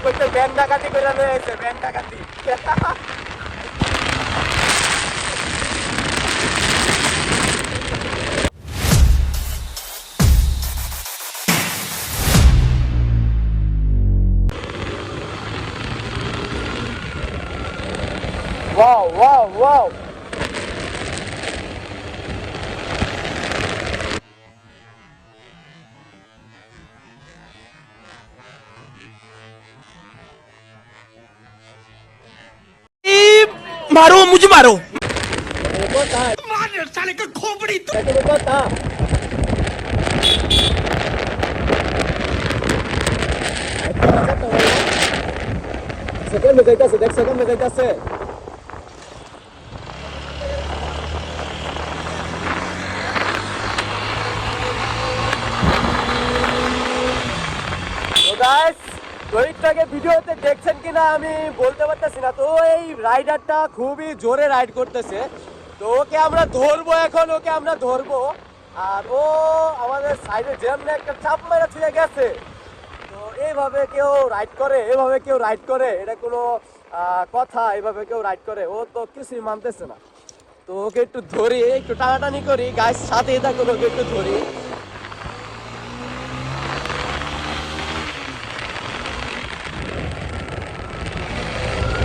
কইতে ব্যাংক ডাকাতি করে লয়ে আইছে ব্যাংক ডাকাতি Wow, wow, wow. मारो मुझे मारो मार साले का खोपड़ी तो सेकंड में जाइता से देख सेकंड में जाइता से তো গাইস রোহিতটাকে ভিডিওতে দেখছেন কিনা আমি বলতে পারতেছি না। তো এই রাইডারটা খুবই জোরে রাইড করতেছে, তো ওকে আমরা ধরবো, এখন ওকে আমরা ধরবো। আর ও আমাদের সাইডে যেমন একটা চাপ মেরে ছুঁয়ে গেছে। তো এইভাবে কেউ রাইড করে, এভাবে কেউ রাইড করে, এটা কোনো কথা? এইভাবে কেউ রাইড করে? ও তো কিছুই মানতেছে না। তো ওকে একটু ধরি, একটু টানাটানি করি, গাইস সাথেই থাকুন, ওকে একটু ধরি।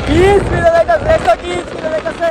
কি স্পিডে যাইতাছে, দেখছো কি স্পিডে যাইতাছে?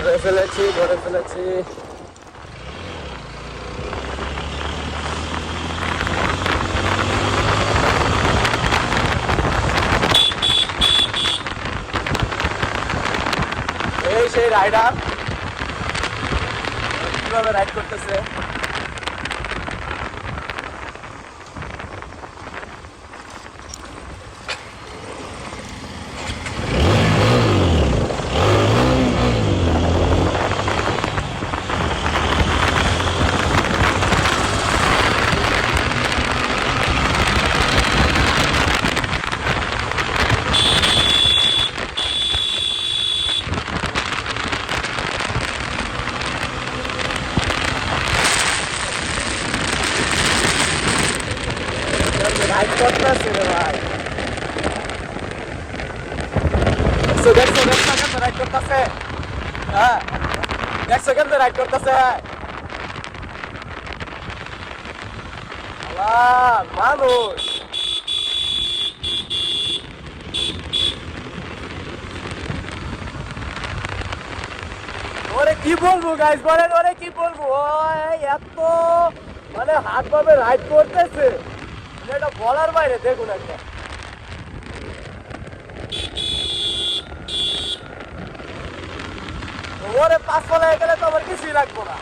ধরে ফেলেছি, ধরে ফেলেছি। এই সেই রাইডার কিভাবে রাইড করতেছে। রাইড করতেছে রে ভাই, দেখছো দেখছো দেখছো কেমন রাইড করতেছে। হ্যাঁ দেখছো কেমন রাইড করতেছে। মানুষ ওরে কি বলবো গাইস, বলেন ওরে কি বলবো? এত মানে হাত ভাবে রাইড করতেছে, এটা বলার বাইরে। দেখুন একটা ওরে পাঁচ ফলায় গেলে তো আমার কিছুই লাগবো না।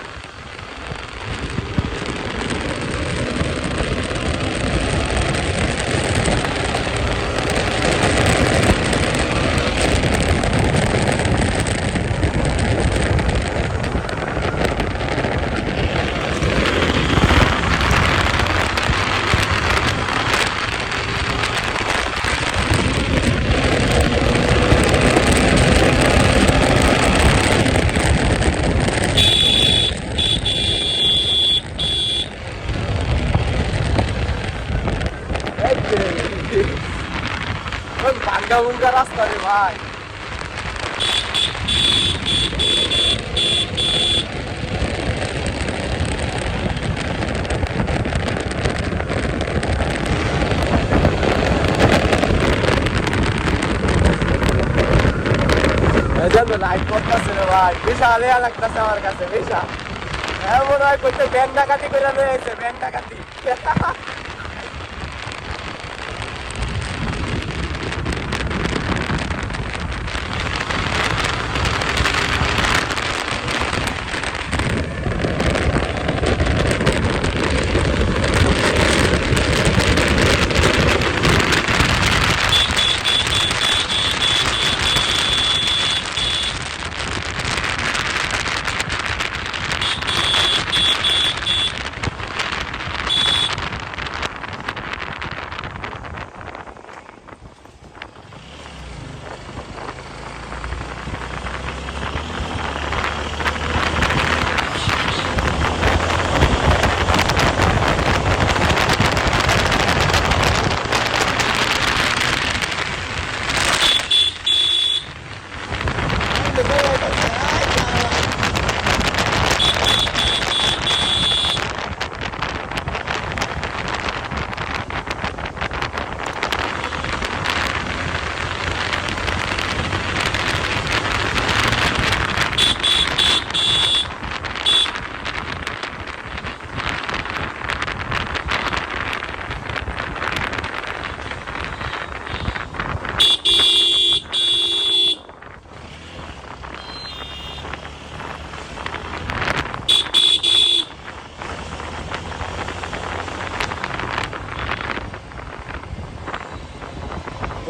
ভাঙ্গা ভুঙ্গা রাস্তা রে ভাই। সুন্দর রাইড করতেছে রে ভাই, বিশাল ইয়া লাগতেছে আমার কাছে, বিশাল। হ্যাঁ মনে হয় করতে ব্যাংক ডাকাতি করে রয়েছে, ব্যাংক ডাকাতি।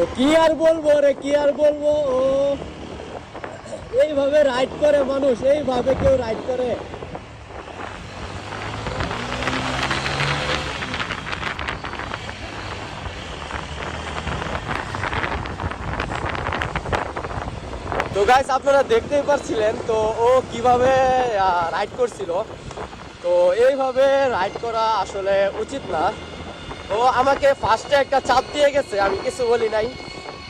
তো কি আর বলবো রে, কি আর বলবো, ও এইভাবে রাইড করে মানুষ, এইভাবে কেউ রাইড করে। তো গাইস আপনারা দেখতেই পাচ্ছিলেন তো ও কিভাবে রাইড করছিল। তো এইভাবে রাইড করা আসলে উচিত না। ও আমাকে ফার্স্টে একটা চাপ দিয়ে গেছে, আমি কিছু বলি নাই।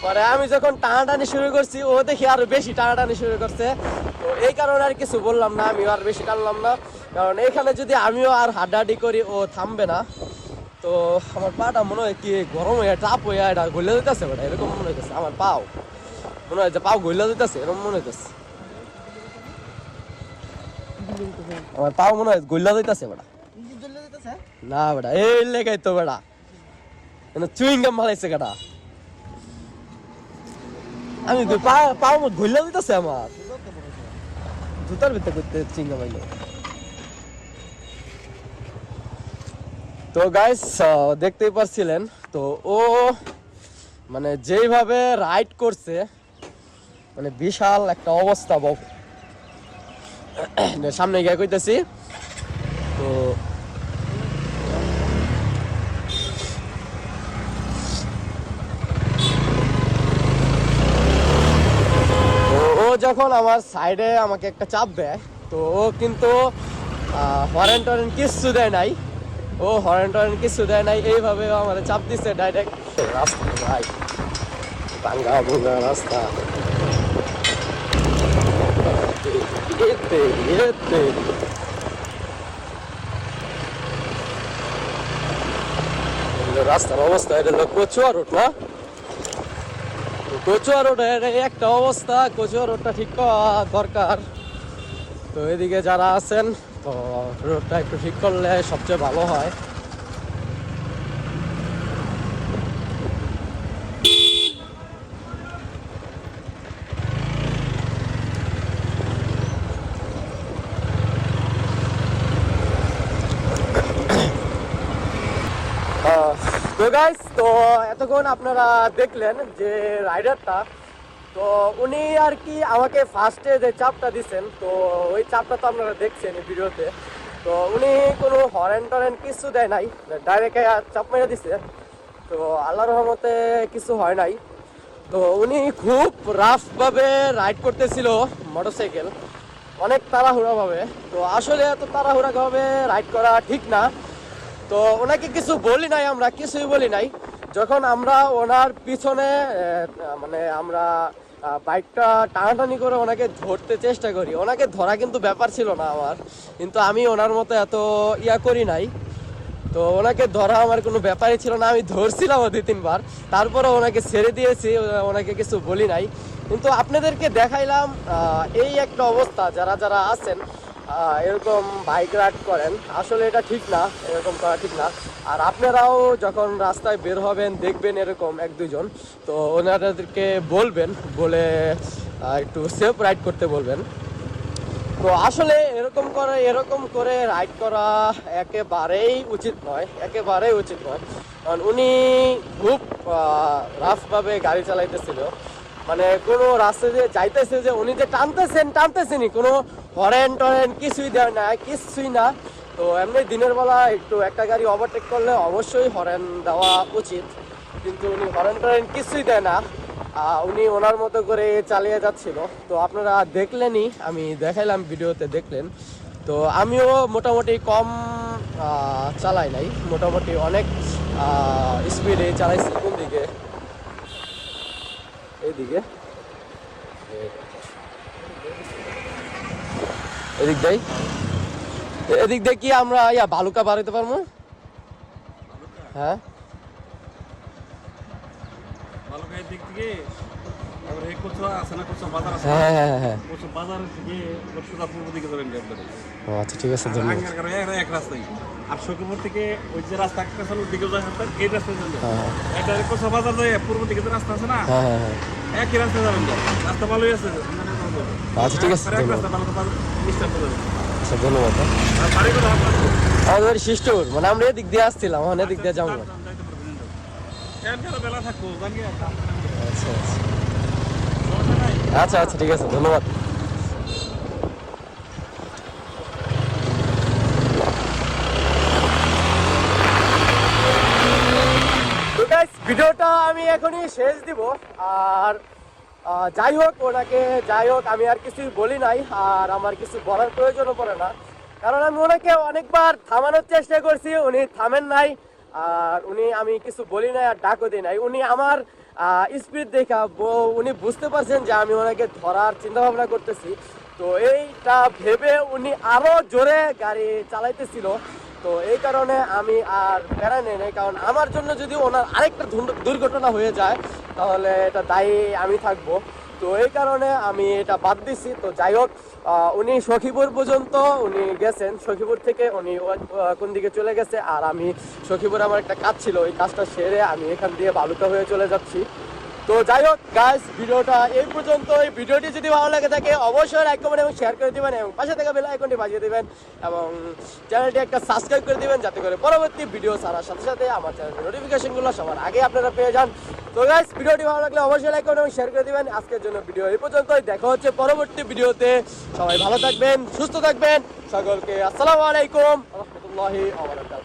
পরে আমি যখন টানাটানি শুরু করছি ও দেখি আরো বেশি টানাটানি শুরু করছে। তো এই কারণে আর কিছু বললাম না, আমি আর বেশি টানলাম না, কারণ এইখানে যদি আমিও আর হাড্ডাহাড্ডি করি ও থামবে না। তো আমার পাটা মনে হয় কি গরম হয়ে চাপ হয়ে এটা গলে দিতেছে বেটা, এরকম মনে হইতেছে। আমার পাও মনে হয় যে পাও গলে দিতেছে, এরকম মনে হইতেছে। আমার পাও মনে হয় গলে দিতেছে বেটা। না বেটা এই লেগাই তো বেটা চুইং গাম মারাইছে কাটা। আমি পাও গলে দিতেছে আমার জুতার ভিতরে করতে চিংগা মাইলো। তো গাইস দেখতেই পাচ্ছিলেন তো ও মানে যেইভাবে রাইড করছে মানে বিশাল একটা অবস্থা। সামনে গিয়ে কইতেছি তো ও যখন আমার সাইডে আমাকে একটা চাপ দেয় তো ও কিন্তু হরেন টরেন কিচ্ছু দেয় নাই, ও হরেন টরেন কিচ্ছু দেয় নাই, এইভাবে আমার চাপ দিচ্ছে ডাইরেক্ট। রাস্তা ভাই ভাঙ্গা ভুঙ্গা রাস্তা, রাস্তার অবস্থা এটা হলো কচুয়া রোড না, কচুয়া রোডের একটা অবস্থা, কচুয়া রোডটা ঠিক করা দরকার। তো এদিকে যারা আছেন তো রোডটা একটু ঠিক করলে সবচেয়ে ভালো হয়। তো গাইস তো এতক্ষণ আপনারা দেখলেন যে রাইডারটা, তো উনি আর কি আমাকে ফার্স্টে যে চাপটা দিচ্ছেন তো ওই চাপটা তো আপনারা দেখছেন এই ভিডিওতে। তো উনি কোনো হরেন টরেন কিছু দেয় নাই, ডাইরেক্ট চাপ মেরে দিছে। তো আল্লাহর রহমতে কিছু হয় নাই। তো উনি খুব রাফভাবে রাইড করতেছিল মোটরসাইকেল, অনেক তাড়াহুড়াভাবে। তো আসলে এত তাড়াহুড়াভাবে রাইড করা ঠিক না। তো ওনাকে কিছু বলি নাই, আমরা কিছুই বলি নাই। যখন আমরা ওনার পিছনে মানে আমরা বাইকটা টানাটানি করে ওনাকে ধরতে চেষ্টা করি, ওনাকে ধরা কিন্তু ব্যাপার ছিল না আমার, কিন্তু আমি ওনার মতো এত ইয়া করি নাই। তো ওনাকে ধরা আমার কোনো ব্যাপারই ছিল না, আমি ধরছিলাম 2-3 বার, তারপরে ওনাকে ছেড়ে দিয়েছি, ওনাকে কিছু বলি নাই। কিন্তু আপনাদেরকে দেখাইলাম এই একটা অবস্থা, যারা যারা আছেন এরকম বাইক রাইড করেন, আসলে এটা ঠিক না, এরকম করা ঠিক না। আর আপনারাও যখন রাস্তায় বের হবেন দেখবেন এরকম এক দুজন, তো ওনাদেরকে বলবেন, বলে একটু সেফ রাইড করতে বলবেন। তো আসলে এরকম করে রাইড করা একেবারেই উচিত নয়, একেবারেই উচিত নয়। কারণ উনি খুব রাফভাবে গাড়ি চালাইতেছিল, মানে কোনো রাস্তা দিয়ে যাইতেছে যে উনি যে টানতেছেনই, কোনো হরেন টরেন কিছুই দেয় না, কিছুই না। তো এমনি দিনের বেলা একটু একটা গাড়ি ওভারটেক করলে অবশ্যই হরেন দেওয়া উচিত, কিন্তু উনি হরেন টরেন কিছুই দেয় না। উনি ওনার মতো করে চালিয়ে যাচ্ছিল। তো আপনারা দেখলেনই, আমি দেখাইলাম, ভিডিওতে দেখলেন। তো আমিও মোটামুটি কম চালাই নাই, মোটামুটি অনেক স্পিডে চালাইছি। কোন দিকে? এইদিকে, এদিক দিয়ে কি আমরা ভালুকা পার হইতে পারবো? হ্যাঁ, আচ্ছা ঠিক আছে, আর সখীপুর থেকে ওই যে রাস্তা দিকে এই রাস্তায় বাজার যায়, পূর্ব দিকে যে রাস্তা আছে না, একই রাস্তায় যাবেন, রাস্তা ভালোই আছে। আচ্ছা ঠিক আছে, ধন্যবাদ। আমাদের শিষ্টর, মানে আমরা এদিক দিয়ে আসছিলাম, এখন এদিক দিয়ে যাবো। আচ্ছা আচ্ছা ঠিক আছে, ধন্যবাদ। ভিডিওটা আমি এখনই শেষ দিব। আর যাই হোক, আমি আর কিছুই বলি নাই, আর আমার কিছু বলার প্রয়োজনও পড়ে না, কারণ আমি ওনাকে অনেকবার থামানোর চেষ্টা করছি, উনি থামেন নাই। আর আমি কিছু বলি নাই আর ডাকও দিই নাই। উনি আমার স্পিড দেখা উনি বুঝতে পারছেন যে আমি ওনাকে ধরার চিন্তা ভাবনা করতেছি। তো এইটা ভেবে উনি আরো জোরে গাড়ি চালাইতেছিল। তো এই কারণে আমি আর প্যারা নেই নাই, কারণ আমার জন্য যদি ওনার আরেকটা দুর্ঘটনা হয়ে যায় তাহলে এটা দায়ী আমি থাকবো। তো এই কারণে আমি এটা বাদ দিছি। তো যাই হোক, উনি সখীপুর পর্যন্ত উনি গেছেন, সখীপুর থেকে উনি কোন দিকে চলে গেছে। আর আমি সখীপুর আমার একটা কাজ ছিল, ওই কাজটা সেরে আমি এখান দিয়ে বালুকা হয়ে চলে যাচ্ছি। তো যাই হোক গাইস, ভিডিওটা এই পর্যন্ত। এই ভিডিওটি যদি ভালো লাগে থাকে অবশ্যই লাইক কমেন্ট এবং শেয়ার করে দিবেন, এবং পাশে থাকা বেল আইকনটি বাজিয়ে দিবেন, এবং চ্যানেলটি একটা সাবস্ক্রাইব করে দিবেন, যাতে করে পরবর্তী ভিডিও ছাড়ার সাথে সাথে আমার চ্যানেলের নোটিফিকেশনগুলো সবার আগে আপনারা পেয়ে যান। তো গাইস, ভিডিওটি ভালো লাগলে অবশ্যই লাইক কমেন্ট এবং শেয়ার করে দিবেন। আজকের জন্য ভিডিও এই পর্যন্তই, দেখা হচ্ছে পরবর্তী ভিডিওতে। সবাই ভালো থাকবেন, সুস্থ থাকবেন, সকলকে আসসালামু আলাইকুম ওয়া রাহমাতুল্লাহি ওয়া বারাকাতুহু।